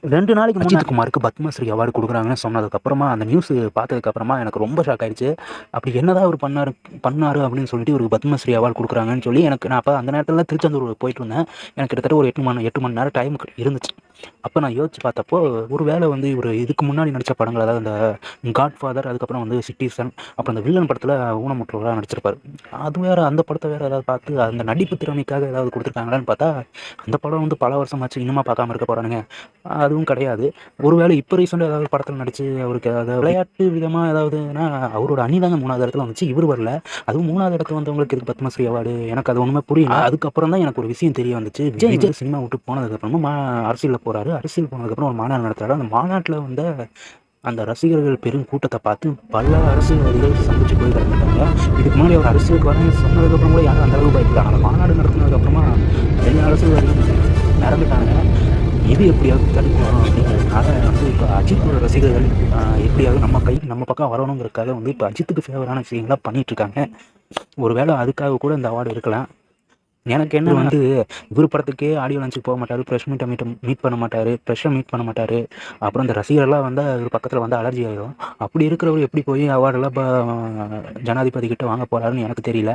2 நாளைக்கு முன்னாடி அஜித் குமாருக்கு பத்மஸ்ரீ அவார்டு குடுக்குறாங்கன்னு சொன்னதுக்கப்புறமா, அந்த நியூஸ் பார்த்ததுக்கப்புறமா எனக்கு ரொம்ப ஷாக் ஆயிடுச்சு. அப்படி என்னதான் அவரு பண்ணாரு அப்படின்னு சொல்லிட்டு இவருக்கு பத்மஸ்ரீ அவார்டு குடுக்குறாங்கன்னு சொல்லி நான் அப்ப அந்த நேரத்துல திருச்செந்தூர் போயிட்டு இருந்தேன். எனக்கு கிட்டத்தட்ட ஒரு 8 மணி நேரம் டைம் இருந்துச்சு. அப்ப நான் யோசிச்சு பார்த்தப்போ, ஒரு வேளை வந்து இவரு இதுக்கு முன்னாடி நடிச்ச படங்கள், அதாவது இந்த காட்ஃபாதர், அதுக்கப்புறம் வந்து சிட்டிசன், அப்புறம் இந்த வில்லன் படத்துல ஊனமுற்றோரா நடிச்சிருப்பாரு. அது வேற, அந்த படத்த வேற ஏதாவது பார்த்து அந்த நடிப்பு திறமைக்காக ஏதாவது குடுத்துருக்காங்களான்னு பார்த்தா, அந்த படம் வந்து பல வருஷமாச்சு, இன்னுமா பார்க்காம இருக்க போறானுங்க? அதுவும் கிடையாது. ஒருவேளை இப்போ ரீசெண்டா ஏதாவது படத்துல நடிச்சு அவருக்கு ஏதாவது விளையாட்டு விதமா ஏதாவதுன்னா, அவரோட அணி தாங்க 3வது இடத்துல வந்துச்சு. இவரு வரல. அதுவும் 3வது இடத்துல வந்தவங்களுக்கு எதுக்கு பத்மஸ்ரீ அவார்டு? எனக்கு அது ஒண்ணுமே புரியல. அதுக்கப்புறம் தான் எனக்கு ஒரு விஷயம் தெரிய வந்துச்சு. விஜய் சினிமா விட்டு போனதுக்கப்புறமா அரசியல்ல போறாரு. அரசியல் போனதுக்கப்புறம் ஒரு மாநாடு நடத்துறாரு. அந்த மாநாட்டுல வந்து அந்த ரசிகர்கள் பெரும் கூட்டத்தை பார்த்து பல அரசியல்வாதிகள் சந்திச்சு போய் கிடந்துட்டாங்க. இதுக்கு முன்னாடி அவர் அரசியலுக்கு வரேன்னு சொன்னதுக்கப்புறம் கூட யாரும் அந்த அளவுக்கு பயப்படாங்க. அந்த மாநாடு நடத்தினதுக்கப்புறமா எல்லா அரசியல்வாதிகளும் இறந்துட்டாங்க. இது எப்படியாவது தடுக்கணும் அப்படிங்கிறதுனால வந்து இப்போ அஜித்தோட ரசிகர்கள் எப்படியாவது நம்ம பக்கம் வரணுங்கிறதுக்காக வந்து இப்போ அஜித்துக்கு ஃபேவரான விஷயங்கள்லாம் பண்ணிட்டு இருக்காங்க. ஒருவேளை அதுக்காக கூட இந்த அவார்டு இருக்கலாம். எனக்கு என்ன வந்து, இவர் படத்துக்கே ஆடியோ லான்ச்சுக்கு போக மாட்டாரு, ப்ரெஸ் மீட் பண்ண மாட்டாரு, ப்ரெஷ்ஷை மீட் பண்ண மாட்டாரு. அப்புறம் இந்த ரசிகர்லாம் வந்து இவர் பக்கத்தில் வந்து அலர்ஜி ஆகிடும். அப்படி இருக்கிறவர் எப்படி போய் அவார்டெல்லாம் இப்போ ஜனாதிபதி கிட்ட வாங்க போறாருன்னு எனக்கு தெரியல.